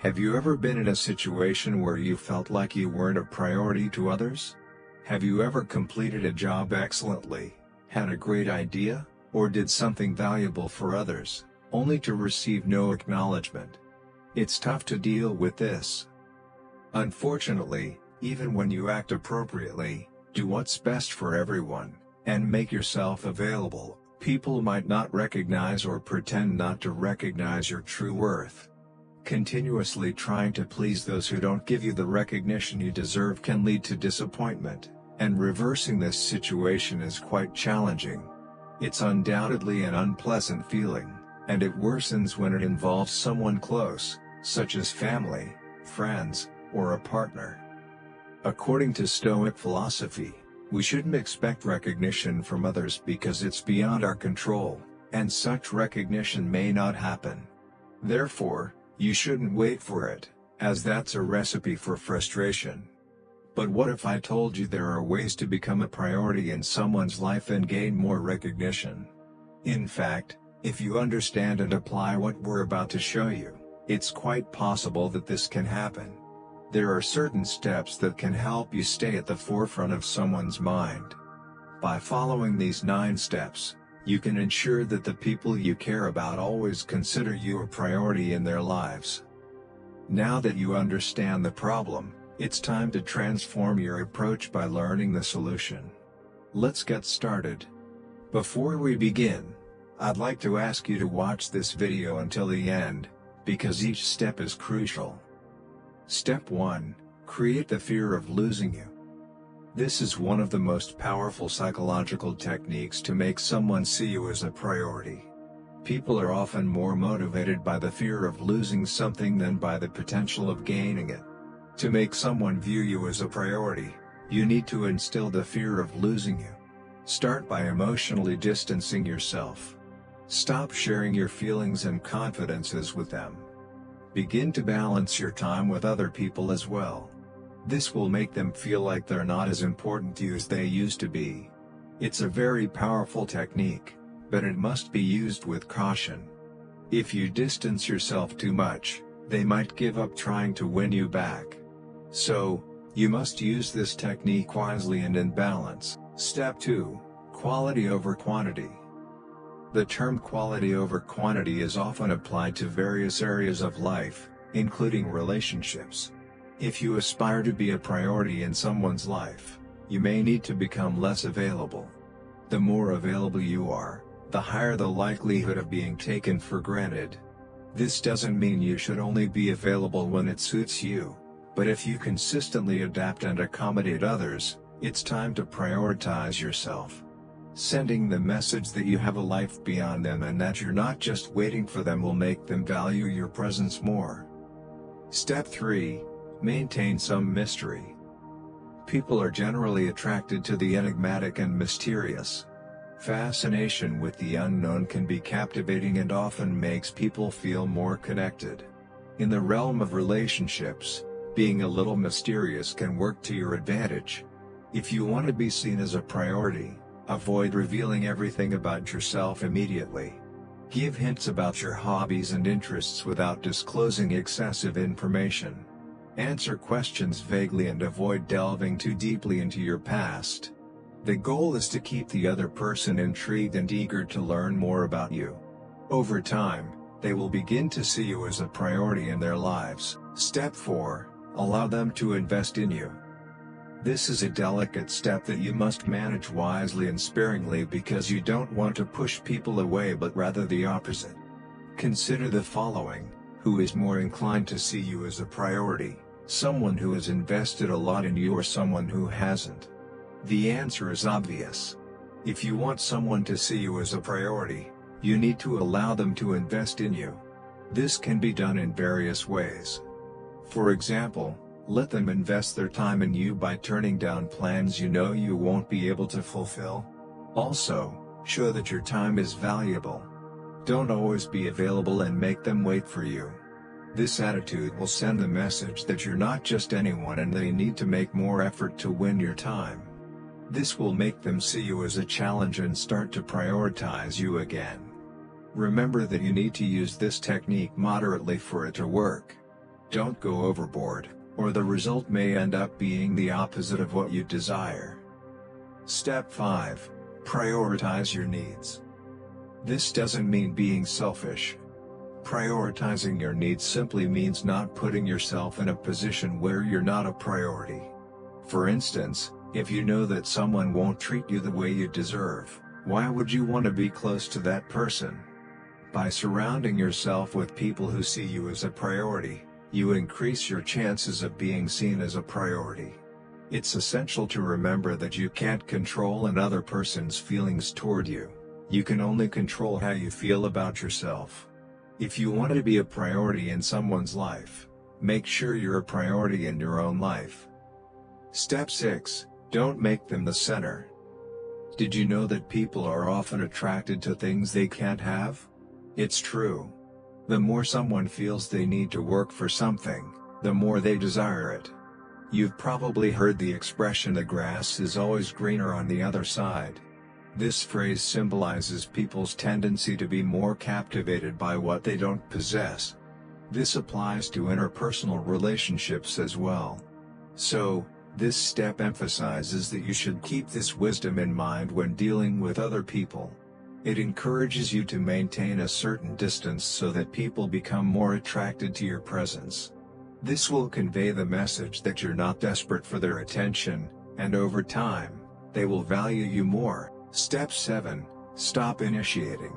Have you ever been in a situation where you felt like you weren't a priority to others? Have you ever completed a job excellently, had a great idea, or did something valuable for others, only to receive no acknowledgement? It's tough to deal with this. Unfortunately, even when you act appropriately, do what's best for everyone, and make yourself available, people might not recognize or pretend not to recognize your true worth. Continuously trying to please those who don't give you the recognition you deserve can lead to disappointment, and reversing this situation is quite challenging. It's undoubtedly an unpleasant feeling, and it worsens when it involves someone close, such as family, friends, or a partner. According to Stoic philosophy, we shouldn't expect recognition from others because it's beyond our control, and such recognition may not happen. Therefore, you shouldn't wait for it, as that's a recipe for frustration. But what if I told you there are ways to become a priority in someone's life and gain more recognition? In fact, if you understand and apply what we're about to show you, it's quite possible that this can happen. There are certain steps that can help you stay at the forefront of someone's mind. By following these 9 steps, you can ensure that the people you care about always consider you a priority in their lives. Now that you understand the problem, it's time to transform your approach by learning the solution. Let's get started. Before we begin, I'd like to ask you to watch this video until the end, because each step is crucial. Step 1. Create the fear of losing you. This is one of the most powerful psychological techniques to make someone see you as a priority. People are often more motivated by the fear of losing something than by the potential of gaining it. To make someone view you as a priority, you need to instill the fear of losing you. Start by emotionally distancing yourself. Stop sharing your feelings and confidences with them. Begin to balance your time with other people as well. This will make them feel like they're not as important to you as they used to be. It's a very powerful technique, but it must be used with caution. If you distance yourself too much, they might give up trying to win you back. So, you must use this technique wisely and in balance. Step 2. Quality over quantity. The term quality over quantity is often applied to various areas of life, including relationships. If you aspire to be a priority in someone's life, you may need to become less available. The more available you are, the higher the likelihood of being taken for granted. This doesn't mean you should only be available when it suits you, but if you consistently adapt and accommodate others, it's time to prioritize yourself. Sending the message that you have a life beyond them and that you're not just waiting for them will make them value your presence more. Step 3. Maintain some mystery. People are generally attracted to the enigmatic and mysterious. Fascination with the unknown can be captivating and often makes people feel more connected. In the realm of relationships, being a little mysterious can work to your advantage. If you want to be seen as a priority, avoid revealing everything about yourself immediately. Give hints about your hobbies and interests without disclosing excessive information. Answer questions vaguely and avoid delving too deeply into your past. The goal is to keep the other person intrigued and eager to learn more about you. Over time, they will begin to see you as a priority in their lives. Step 4. Allow them to invest in you. This is a delicate step that you must manage wisely and sparingly because you don't want to push people away but rather the opposite. Consider the following: who is more inclined to see you as a priority, someone who has invested a lot in you or someone who hasn't? The answer is obvious. If you want someone to see you as a priority, you need to allow them to invest in you. This can be done in various ways. For example, let them invest their time in you by turning down plans you know you won't be able to fulfill. Also, show that your time is valuable. Don't always be available and make them wait for you. This attitude will send the message that you're not just anyone and they need to make more effort to win your time. This will make them see you as a challenge and start to prioritize you again. Remember that you need to use this technique moderately for it to work. Don't go overboard, or the result may end up being the opposite of what you desire. Step 5. Prioritize your needs. This doesn't mean being selfish. Prioritizing your needs simply means not putting yourself in a position where you're not a priority. For instance, if you know that someone won't treat you the way you deserve, why would you want to be close to that person? By surrounding yourself with people who see you as a priority, you increase your chances of being seen as a priority. It's essential to remember that you can't control another person's feelings toward you. You can only control how you feel about yourself. If you want to be a priority in someone's life, make sure you're a priority in your own life. Step 6. Don't make them the center. Did you know that people are often attracted to things they can't have? It's true. The more someone feels they need to work for something, the more they desire it. You've probably heard the expression, "the grass is always greener on the other side." This phrase symbolizes people's tendency to be more captivated by what they don't possess. This applies to interpersonal relationships as well. So, this step emphasizes that you should keep this wisdom in mind when dealing with other people. It encourages you to maintain a certain distance so that people become more attracted to your presence. This will convey the message that you're not desperate for their attention, and over time, they will value you more. Step 7. Stop initiating.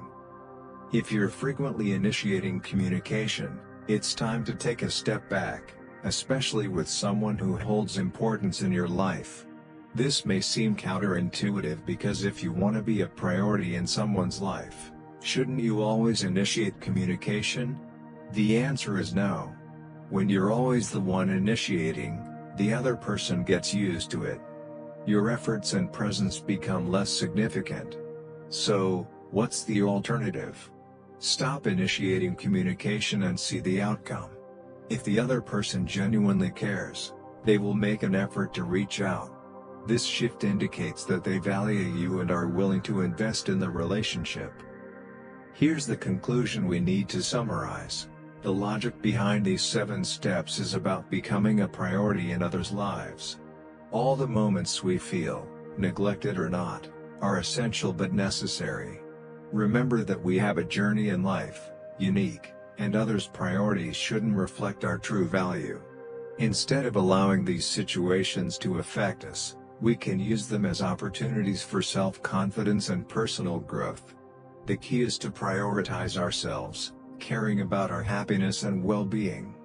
If you're frequently initiating communication, it's time to take a step back, especially with someone who holds importance in your life. This may seem counterintuitive because if you want to be a priority in someone's life, shouldn't you always initiate communication? The answer is no. When you're always the one initiating, the other person gets used to it. Your efforts and presence become less significant. So, what's the alternative? Stop initiating communication and see the outcome. If the other person genuinely cares, they will make an effort to reach out. This shift indicates that they value you and are willing to invest in the relationship. Here's the conclusion we need to summarize. The logic behind these 7 steps is about becoming a priority in others' lives. All the moments we feel, neglected or not, are essential but necessary. Remember that we have a journey in life, unique, and others' priorities shouldn't reflect our true value. Instead of allowing these situations to affect us, we can use them as opportunities for self-confidence and personal growth. The key is to prioritize ourselves, caring about our happiness and well-being.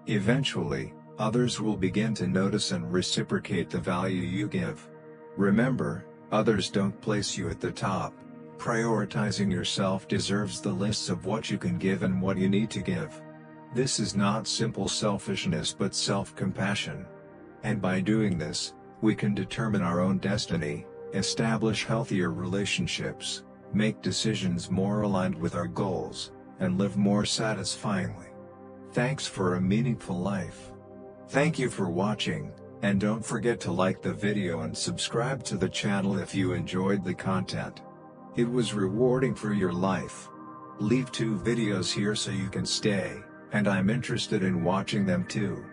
Eventually, others will begin to notice and reciprocate the value you give. Remember, others don't place you at the top. Prioritizing yourself deserves the lists of what you can give and what you need to give. This is not simple selfishness but self-compassion. And by doing this, we can determine our own destiny, establish healthier relationships, make decisions more aligned with our goals, and live more satisfyingly. Thanks for a meaningful life. Thank you for watching, and don't forget to like the video and subscribe to the channel if you enjoyed the content. It was rewarding for your life. Leave 2 videos here so you can stay, and I'm interested in watching them too.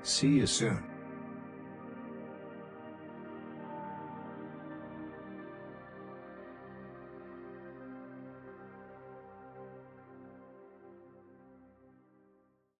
See you soon.